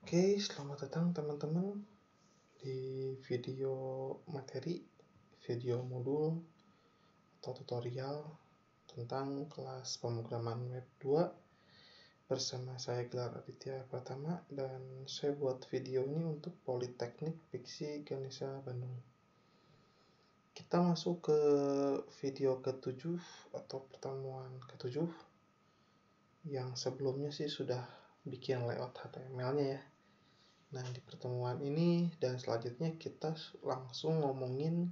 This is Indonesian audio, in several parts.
Oke, selamat datang teman-teman di video materi, video modul atau tutorial tentang kelas pemrograman web 2 bersama saya Gelar Aditya Pratama, dan saya buat video ini untuk Politeknik Fiksi Ganesha Bandung. Kita masuk ke video ke-7 atau pertemuan ke-7 yang sebelumnya sih sudah bikin layout HTML-nya ya. Nah, di pertemuan ini dan selanjutnya kita langsung ngomongin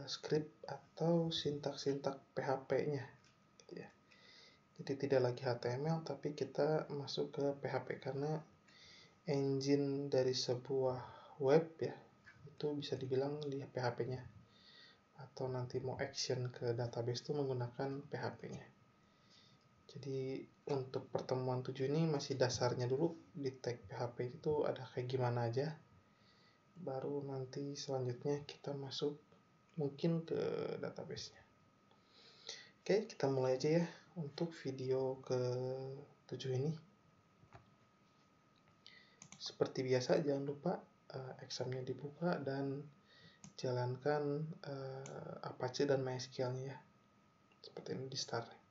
script atau sintak-sintak PHP-nya gitu ya. Jadi tidak lagi HTML, tapi kita masuk ke PHP karena engine dari sebuah web ya, itu bisa dibilang di PHP-nya. Atau nanti mau action ke database itu menggunakan PHP-nya. Jadi untuk pertemuan 7 ini masih dasarnya dulu, di tag PHP itu ada kayak gimana aja. Baru nanti selanjutnya kita masuk mungkin ke database-nya. Oke, kita mulai aja ya untuk video ke-7 ini. Seperti biasa, jangan lupa examnya dibuka dan jalankan Apache dan MySQL-nya ya. Seperti ini di start.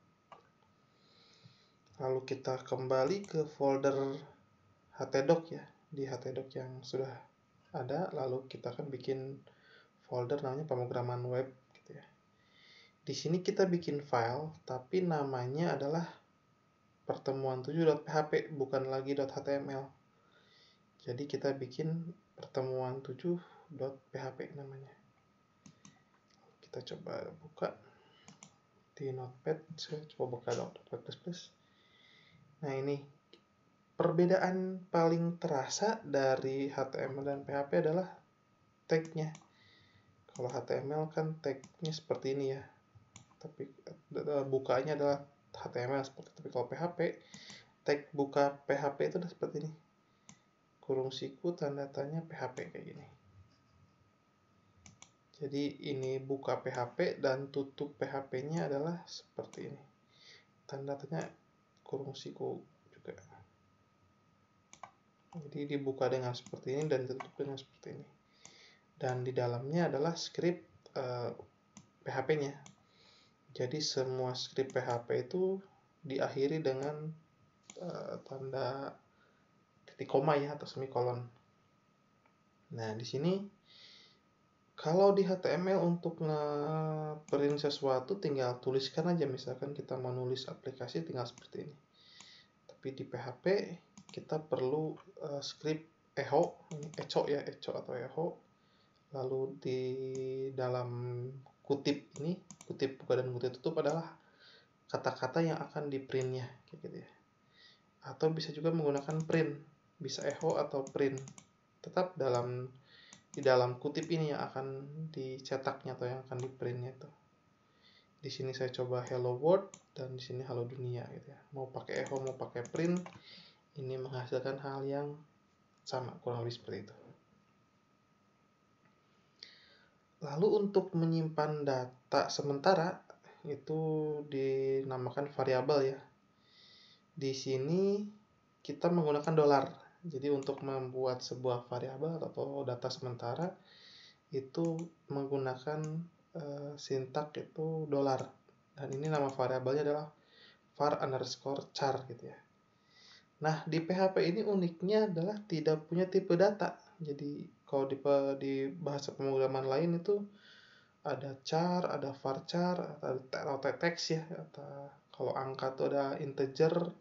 Lalu kita kembali ke folder htdoc ya. Di htdoc yang sudah ada, lalu kita akan bikin folder namanya pemrograman web gitu ya. Di sini kita bikin file, tapi namanya adalah pertemuan7.php, bukan lagi .html. Jadi kita bikin pertemuan7.php namanya. Kita coba buka di Notepad. Saya coba buka Notepad++. Nah, ini perbedaan paling terasa dari HTML dan PHP adalah tag-nya. Kalau HTML kan tag-nya seperti ini ya, tapi bukanya adalah HTML seperti itu. Tapi kalau PHP, tag buka PHP itu udah seperti ini, kurung siku tanda tanya PHP kayak gini. Jadi ini buka PHP dan tutup PHP-nya adalah seperti ini, tanda tanya kurung siku juga. Jadi dibuka dengan seperti ini dan ditutup dengan seperti ini. Dan di dalamnya adalah script PHP-nya. Jadi semua script PHP itu diakhiri dengan tanda titik koma ya atau semikolon. Nah, di sini kalau di HTML untuk nge-print sesuatu tinggal tuliskan aja, misalkan kita mau nulis aplikasi tinggal seperti ini. Tapi di PHP kita perlu script echo ya, echo atau echo. Lalu di dalam kutip ini, kutip buka dan kutip tutup adalah kata-kata yang akan di printnya kayak gitu ya. Atau bisa juga menggunakan print, bisa echo atau print. Tetap di dalam kutip ini yang akan dicetaknya atau yang akan di printnya itu. Di sini saya coba hello world dan di sini halo dunia gitu ya. Mau pakai echo mau pakai print, ini menghasilkan hal yang sama, kurang lebih seperti itu. Lalu untuk menyimpan data sementara itu dinamakan variabel ya. Di sini kita menggunakan $. Jadi untuk membuat sebuah variabel atau data sementara itu menggunakan sintak itu $. Dan ini nama variabelnya adalah var_char gitu ya. Nah, di PHP ini uniknya adalah tidak punya tipe data. Jadi kalau di bahasa pemrograman lain itu ada char, ada varchar, atau teks ya, atau kalau angka itu ada integer,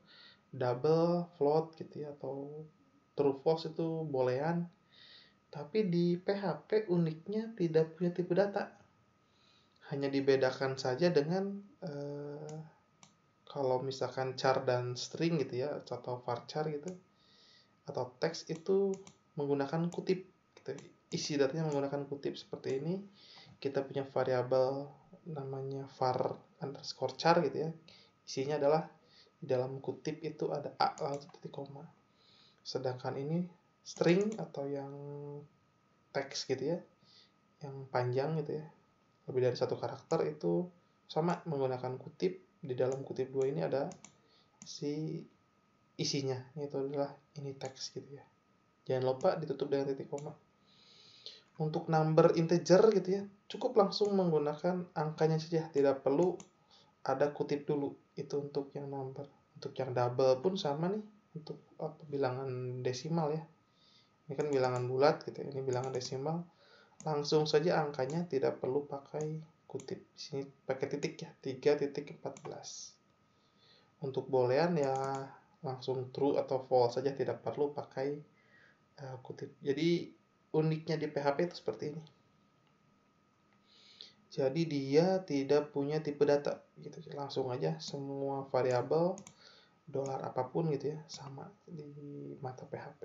double, float gitu ya, atau true false itu boolean. Tapi di PHP uniknya tidak punya tipe data. Hanya dibedakan saja dengan kalau misalkan char dan string gitu ya, atau varchar gitu, atau teks itu menggunakan kutip gitu. Isi datanya menggunakan kutip seperti ini. Kita punya variabel namanya var_char gitu ya. Isinya adalah di dalam kutip itu ada a lalu titik koma. Sedangkan ini string atau yang teks gitu ya, yang panjang gitu ya, lebih dari satu karakter, itu sama menggunakan kutip. Di dalam kutip 2 ini ada si isinya, yaitu adalah ini teks gitu ya. Jangan lupa ditutup dengan titik koma. Untuk number integer gitu ya, cukup langsung menggunakan angkanya saja, tidak perlu ada kutip dulu. Itu untuk yang number. Untuk yang double pun sama nih, untuk bilangan desimal ya. Ini kan bilangan bulat gitu ya, ini bilangan desimal. Langsung saja angkanya, tidak perlu pakai kutip. Di sini pakai titik ya, 3.14. Untuk boolean ya langsung true atau false saja, tidak perlu pakai kutip. Jadi uniknya di PHP itu seperti ini. Jadi dia tidak punya tipe data gitu. Langsung aja semua variabel dolar apapun gitu ya sama di mata PHP.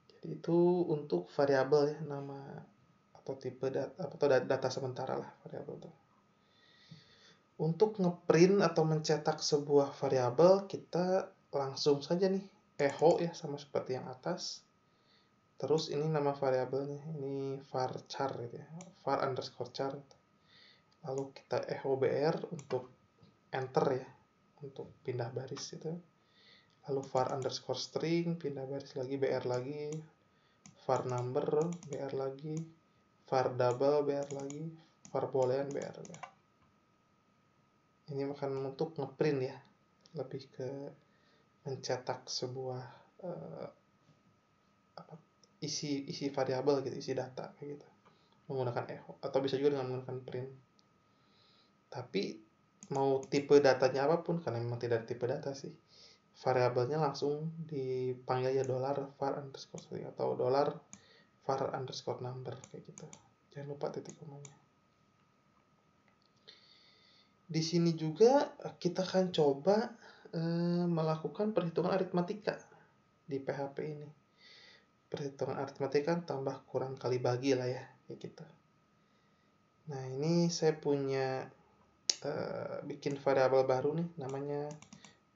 Jadi itu untuk variabel ya, nama atau tipe data atau data sementara lah variabel itu. Untuk ngeprint atau mencetak sebuah variabel, kita langsung saja nih echo ya, sama seperti yang atas. Terus ini nama variabelnya, ini varchar gitu ya, var underscore char. Lalu kita echo br untuk enter ya, untuk pindah baris itu. Lalu var underscore string, pindah baris lagi, br lagi, var number, br lagi, var double, br lagi, var boolean, br. Ini akan untuk ngeprint ya, lebih ke mencetak sebuah isi variabel gitu, isi data kayak gitu, menggunakan echo, atau bisa juga dengan menggunakan print. Tapi mau tipe datanya apapun, karena memang tidak ada tipe data sih, variabelnya langsung dipanggil ya $var underscore string atau $var underscore number kayak gitu. Jangan lupa titik komanya. Di sini juga kita akan coba melakukan perhitungan aritmatika di PHP ini. Perhitungan aritmatika kan tambah kurang kali bagi lah ya, kayak gitu. Nah ini saya punya bikin variabel baru nih, namanya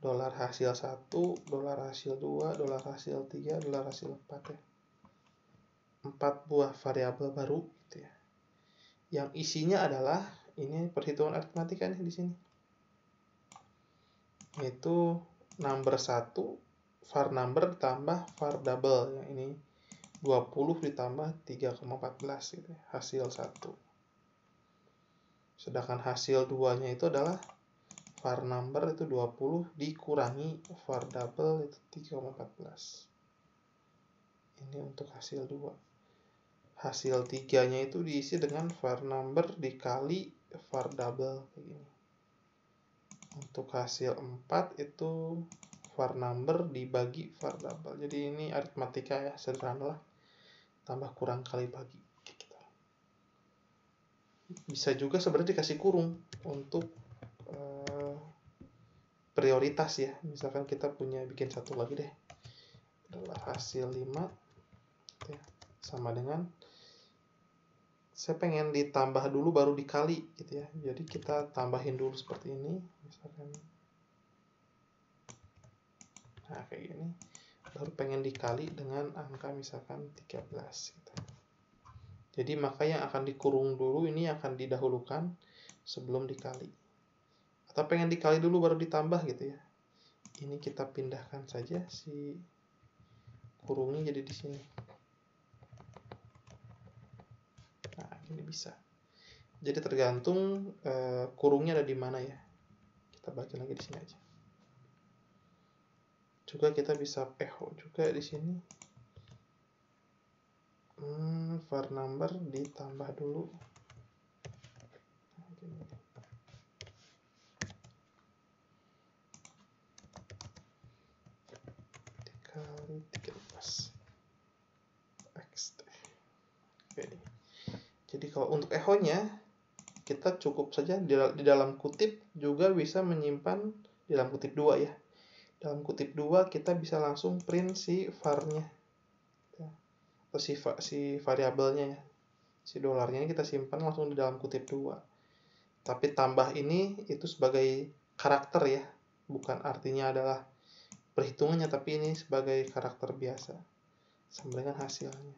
$hasil 1, $hasil 2, $hasil 3, $hasil 4 ya. 4 buah variabel baru gitu ya. Yang isinya adalah ini perhitungan aritmatika nih di sini. Yaitu number 1 var number ditambah var double, yang ini 20 ditambah 3,14 gitu ya, hasil 1. Sedangkan hasil 2-nya itu adalah var number itu 20 dikurangi var double itu 3,14. Ini untuk hasil 2. Hasil 3-nya itu diisi dengan var number dikali var double kayak gini. Untuk hasil 4 itu var number dibagi var double. Jadi ini aritmatika ya, sederhana lah. Tambah kurang kali bagi gitu. Bisa juga sebenarnya dikasih kurung untuk prioritas ya. Misalkan kita punya bikin satu lagi deh, adalah hasil 5 ya, sama dengan saya pengen ditambah dulu baru dikali gitu ya. Jadi kita tambahin dulu seperti ini misalkan. Nah kayak gini, baru pengen dikali dengan angka misalkan 13 gitu. Jadi maka yang akan dikurung dulu ini akan didahulukan sebelum dikali. Atau pengen dikali dulu baru ditambah gitu ya. Ini kita pindahkan saja si kurungnya jadi di sini. Nah, ini bisa. Jadi tergantung kurungnya ada di mana ya. Kita bagi lagi di sini aja. Juga kita bisa echo juga di sini. Var number ditambah dulu. Dikali 13. Oke. Jadi kalau untuk echo-nya kita cukup saja di dalam kutip juga bisa menyimpan di dalam kutip 2 ya. Dalam kutip 2 kita bisa langsung print si var-nya atau si variabelnya ya. Si dolarnya ini kita simpan langsung di dalam kutip 2. Tapi tambah ini itu sebagai karakter ya, bukan artinya adalah perhitungannya, tapi ini sebagai karakter biasa sama dengan hasilnya.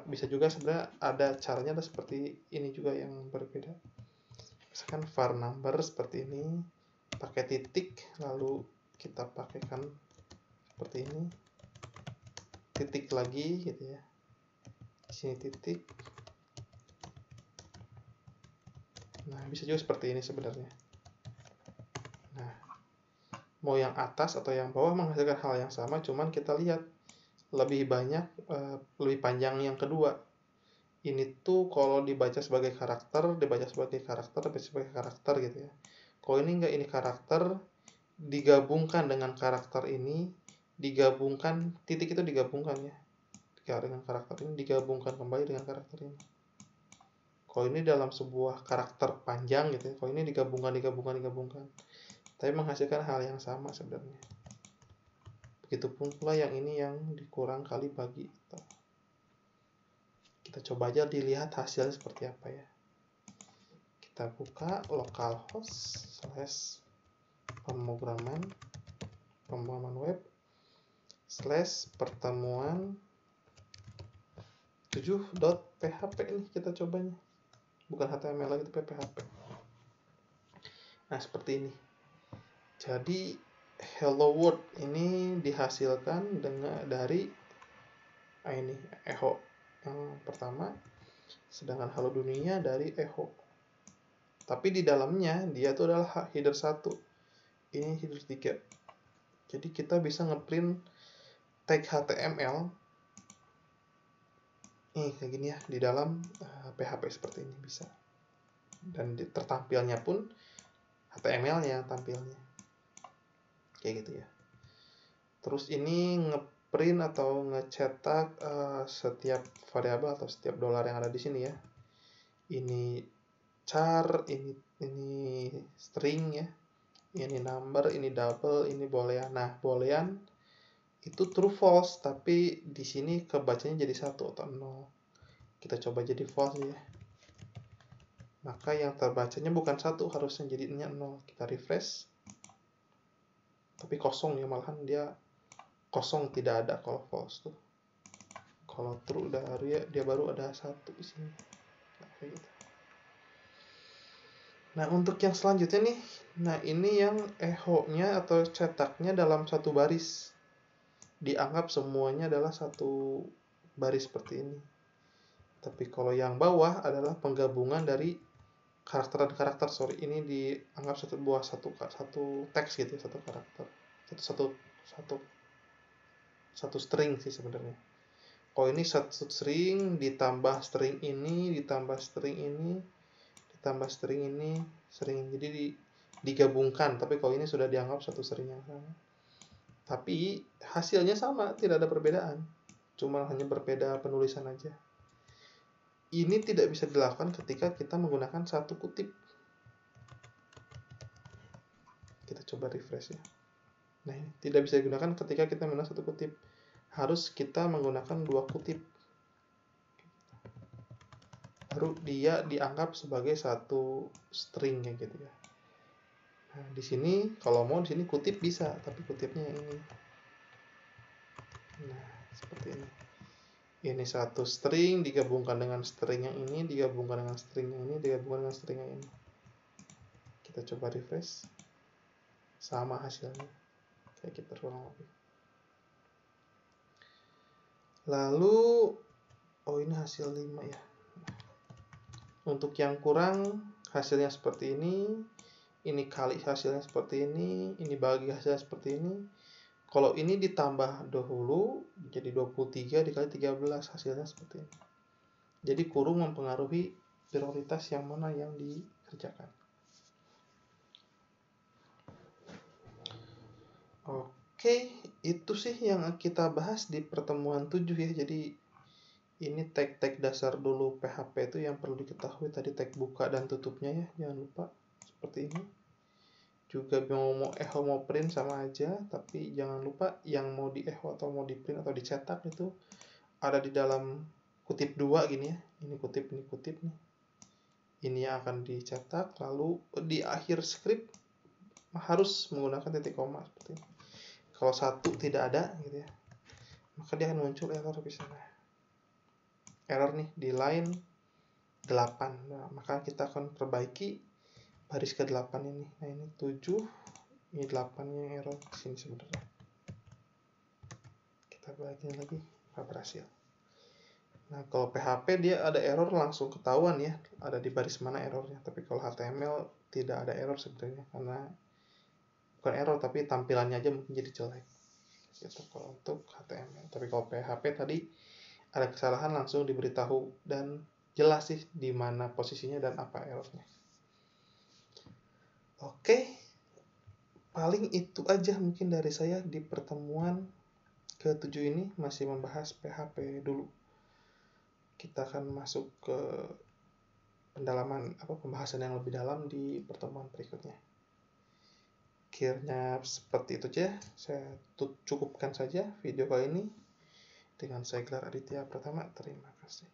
Bisa juga sebenarnya ada caranya seperti ini juga yang berbeda. Misalkan var number seperti ini, pakai titik, lalu kita pakaikan seperti ini, titik lagi gitu ya, di sini titik. Nah, bisa juga seperti ini sebenarnya. Nah, mau yang atas atau yang bawah menghasilkan hal yang sama, cuman kita lihat lebih banyak, lebih panjang yang kedua. Ini tuh kalau dibaca sebagai karakter, dibaca sebagai karakter gitu ya. Kalau ini enggak, ini karakter digabungkan dengan karakter ini, digabungkan, titik itu digabungkan ya. Dengan karakter ini digabungkan kembali dengan karakter ini. Kalau ini dalam sebuah karakter panjang gitu ya, kalau ini digabungkan, tapi menghasilkan hal yang sama sebenarnya. Begitupun pula yang ini yang dikurang kali bagi. Kita coba aja dilihat hasilnya seperti apa ya. Kita buka localhost / pemrograman web / pertemuan 7.php ini kita cobanya. Bukan HTML lagi, tapi PHP. Nah, seperti ini. Jadi hello world ini dihasilkan dari ini echo yang pertama, sedangkan halo dunia dari echo. Tapi di dalamnya dia itu adalah header 1. Ini header 3. Jadi kita bisa ngeprint tag HTML ini kayak gini ya di dalam PHP seperti ini bisa. Dan tertampilnya pun HTML-nya tampilnya. Kayak gitu ya. Terus ini ngeprint atau ngecetak setiap variabel atau setiap dolar yang ada di sini ya. Ini char, ini string ya. Ini number, ini double, ini boolean. Nah, boolean itu true false, tapi di sini kebacanya jadi 1 atau 0. Kita coba jadi false ya. Maka yang terbacanya bukan 1, harusnya jadinya 0. Kita refresh. Tapi kosong ya, malahan dia kosong, tidak ada kalau false tuh. Kalau true dia baru ada 1 di sini. Nah, kayak gitu. Nah, untuk yang selanjutnya nih, nah ini yang echo-nya atau cetaknya dalam satu baris. Dianggap semuanya adalah satu baris seperti ini. Tapi kalau yang bawah adalah penggabungan dari karakter dan karakter. Ini dianggap satu teks gitu, satu karakter. Satu string sih sebenarnya. Kalau ini satu string ditambah string ini, ditambah string ini, ditambah string ini, jadi digabungkan. Tapi kalau ini sudah dianggap satu string yang sama. Tapi hasilnya sama, tidak ada perbedaan. Cuma hanya berbeda penulisan aja. Ini tidak bisa dilakukan ketika kita menggunakan satu kutip. Kita coba refresh ya. Nah, ini tidak bisa digunakan ketika kita menggunakan satu kutip. Harus kita menggunakan 2 kutip. Baru dia dianggap sebagai satu string kayak gitu ya. Nah, di sini kalau mau di sini kutip bisa, tapi kutipnya yang ini. Nah, seperti ini. Ini satu string digabungkan dengan string yang ini, digabungkan dengan string yang ini, digabungkan dengan string yang ini. Kita coba refresh. Sama hasilnya. Kayak kita kurang lebih. Lalu ini hasil 5 ya. Untuk yang kurang hasilnya seperti ini kali hasilnya seperti ini bagi hasilnya seperti ini. Kalau ini ditambah dahulu jadi 23 dikali 13 hasilnya seperti ini. Jadi kurung mempengaruhi prioritas yang mana yang dikerjakan. Oke, itu sih yang kita bahas di pertemuan 7 ya. Jadi ini tag-tag dasar dulu PHP itu yang perlu diketahui. Tadi tag buka dan tutupnya ya, jangan lupa seperti ini. Juga mau echo mau print sama aja, tapi jangan lupa yang mau di echo atau mau di print atau dicetak itu ada di dalam kutip 2 gini ya. Ini kutip nih. Ini yang akan dicetak, lalu di akhir script harus menggunakan titik koma seperti ini. Kalau 1 tidak ada gitu ya, maka dia akan muncul error di sana. Error nih di line 8. Nah, maka kita akan perbaiki baris ke-8 ini. Nah, ini 7, ini 8-nya error di sini sebenarnya. Kita bagiin lagi, nggak berhasil. Nah, kalau PHP dia ada error langsung ketahuan ya, ada di baris mana errornya. Tapi kalau HTML tidak ada error sebenarnya, karena bukan error tapi tampilannya aja mungkin jadi jelek. Gitu kalau untuk HTML. Tapi kalau PHP tadi ada kesalahan langsung diberitahu dan jelas sih di mana posisinya dan apa errornya. Oke, paling itu aja mungkin dari saya di pertemuan ke-7 ini, masih membahas PHP dulu. Kita akan masuk ke pembahasan yang lebih dalam di pertemuan berikutnya. Akhirnya seperti itu aja, saya cukupkan saja video kali ini. Dengan saya Gelar Aditya Pratama, terima kasih.